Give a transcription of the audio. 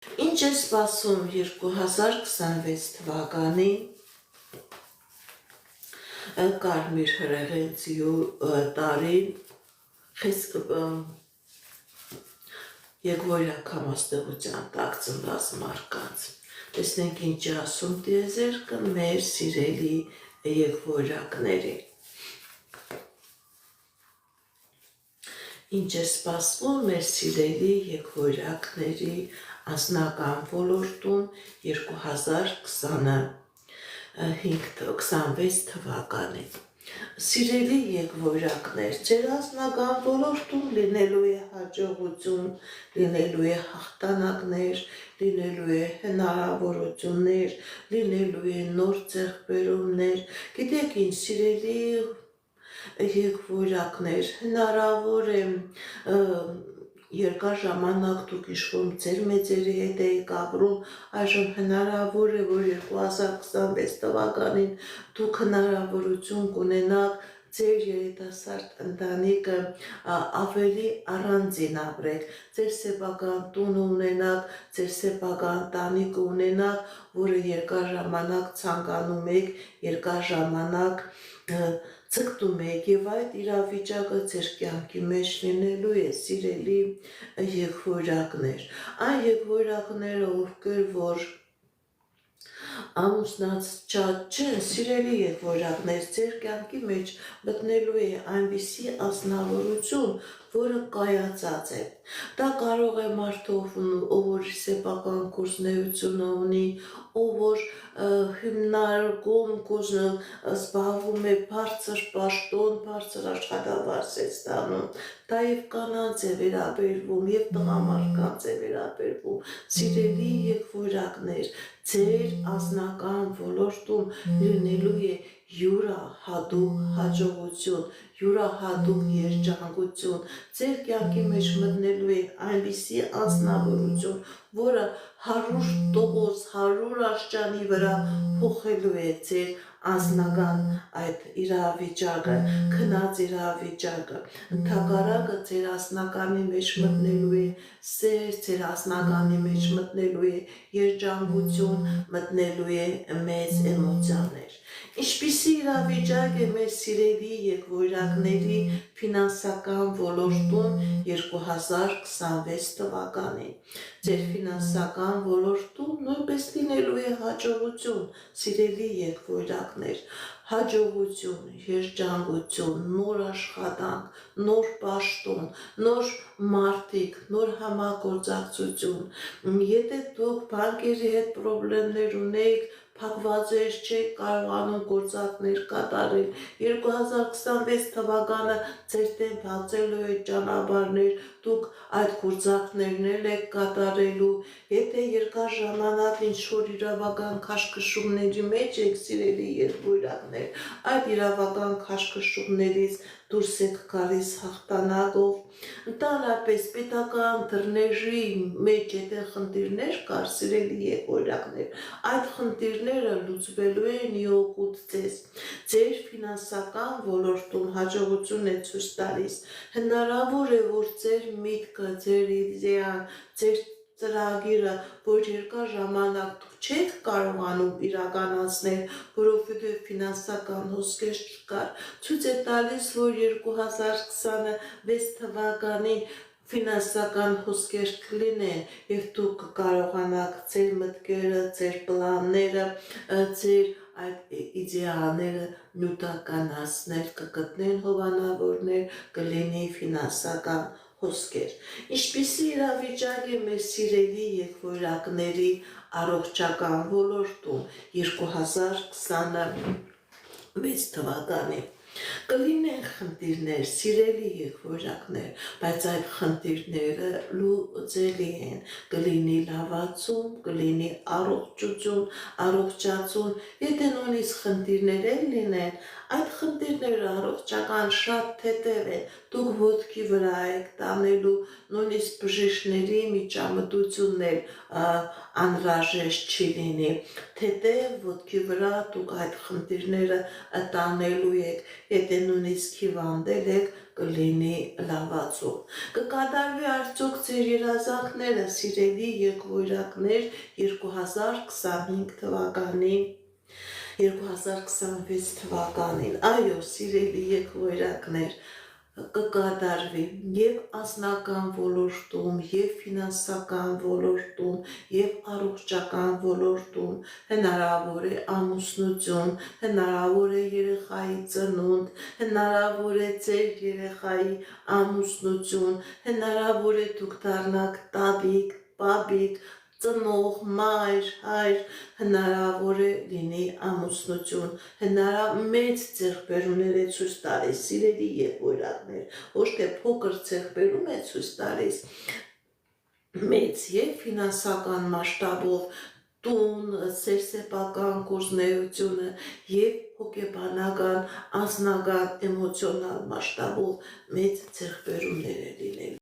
Ինչ է սպասում 2026 թվականին կարմիր հրեղենցիու տարին երկվորյակ համաստեղության տակ ծնված մարդկանց։ Տեսնենք ինչ է ասում տիեզերքը մեր սիրելի երկվորյակների։ Ինչ է սպասվում մեր սիրելի երկվորյակների անձնական ոլորտում 2026 թվականին։ Սիրելի երկվորյակներ, ձեր անձնական ոլորտում լինելու է հաջողություն, լինելու է հաղթանակներ, լինելու է հնարավորություններ, լինելու է նոր ձեռքբերումներ։ Գիտեք ինչ, սիրելի երկվորյակներ, հնարավոր է երկար ժամանակ դուք իշխում ձեր մեծերի հետ եք ապրում, այժմ հնարավոր է, որ 2026 թվականին դուք հնարավորություն կունենաք ձեր երիտասարդ ընտանիքը ավելի առանձին ապրեք, ձեր սեփական տունը ունենաք, ձեր սեփական տանիքը ունենաք, որը երկար ժամանակ ցանկանում եք, երկար ժամանակ ցկտում եք, եւ այդ իրավիճակը ձեր կյանքի մեջ լինելու է, սիրելի երկվորյակներ։ Այն երկվորյակները, ովքեր որ ամուսնացած չեն, սիրելի երկվորյակներ, ձեր կյանքի մեջ մտնելու է այնպիսի անձնավորություն, որը կայացած է։ Դա կարող է մարդ, ով որ սեփական գործունեություն ունի, ով որ հիմնարկում զբաղվում է բարձր պաշտոն, բարձր աշխատավարձ է ստանում։ Դա եւ կանանց է վերաբերվում, եւ տղամարդկանց է վերաբերվում։ Սիրելի երկվորյակներ, ձեր անձնական ոլորտում լինելու է յուրահատուկ հաջողություն, յուրահատուկ երջանկություն, ձեր կյանքի մեջ մտնելու է այնպիսի անձնավորություն, որը 100% 100 աշճանի վրա փոխելու է ձեր անձնական այդ իրավիճակը, քնած իրավիճակը, ընդհակառակը ձեր անձնականի մեջ մտնելու է սեր, ձեր անձնականի մեջ մտնելու է երջանկություն, մտնելու է մեծ էմոցիաներ։ Ինչպիսի իրավիճակ է մեր սիրելի երկվորյակների ֆինանսական ոլորտում 2026 թվականին։ Ձեր ֆինանսական ոլորտում նույնպես լինելու է հաջողություն, սիրելի երկվորյակներ, հաջողություն, երջանկություն, նոր աշխատանք, նոր պաշտոն, նոր մարդիկ, նոր համագործակցություն։ Եթե դուք բանկերի հետ պրոբլեմներ ունեիք, փակված էր, չեք կարողանում գործակներ կատարել, 2026 թվականը ձեր դեմ բացելու է ճանապարհներ, դուք այդ գործակներն եք կատարելու։ Եթե երկար ժամանակ ինչ-որ իրավական քաշքշումների մեջ եք, սիրելի երկվորյակներ, այդ իրավական քաշքշումներից դուրս եք գալիս հաղթանակով։ Ընդհանրապես պետական դռների մեջ եթե խնդիրներ կար, սիրելի երկվորյակներ, այդ խնդիրները լուծվելու են իօգուտ ձեզ։ Ձեր ֆինանսական ոլորտում հաջողություն է ցույց տալիս։ Հնարավոր է, որ ձեր միտքը, ձեր իդեան, ձեր ծրագիրը, որ երկար ժամանակ դուք չեք կարողանում իրականացնել, որովհետև ֆինանսական հոսքեր չկար, ցույց է տալիս, որ 2026 թվականին ֆինանսական հոսքեր կլինեն եւ դուք կկարողանաք ձեր մտքերը, ձեր պլանները, ձեր այդ իդեաները նյութականացնել, կգտնեն հովանավորներ, կլինի ֆինանսական հոսքեր։ Ինչպիսի իրավիճակ է մեր սիրելի երկվորյակների առողջական ոլորտում 2026 թվականին։ Կլինեն խնդիրներ, սիրելի երկվորյակներ, բայց այդ խնդիրները լուծելի են, կլինի լավացում, կլինի առողջություն, առողջացում, եթե նույնիսկ խնդիրներ են լինեն, Այդ խնդիրները առողջական շատ թեթև են, դուք ոտքի վրա եք տանելու, նույնիսկ բժիշկների միջամտությունն էլ անհրաժեշտ չի լինի, թեթև ոտքի վրա դուք այդ խնդիրները տանելու եք, եթե նույնիսկ հիվանդել եք, կլինի լավացում։ Կկատարվի արդյոք ձեր երազանքները, սիրելի եղբայրակներ, 2025 թվականին, 2026 թվականին, այո, սիրելի եղբայրակներ, կկատարվի եւ անձնական ոլորտում, եւ ֆինանսական ոլորտում, եւ առողջական ոլորտում, հնարավոր է ամուսնություն, հնարավոր է երեխայի ծնունդ, հնարավոր է ձեր երեխայի ամուսնություն, հնարավոր է դուք դառնաք տատիկ, պապիկ, ծնող, մայր, հայր, հնարավոր է լինի ամուսնություն, մեծ ձեռքբերումներ է ցույց տալիս, սիրելի եղբայրակներ, ոչ թե փոքր ձեռքբերում է ցույց տալիս, մեծ եւ ֆինանսական մասշտաբով տուն, սերսեպական գործունեությունը եւ հոգեբանական, անձնական, էմոցիոնալ մասշտաբով մեծ ձեռքբերումներ է լինելու։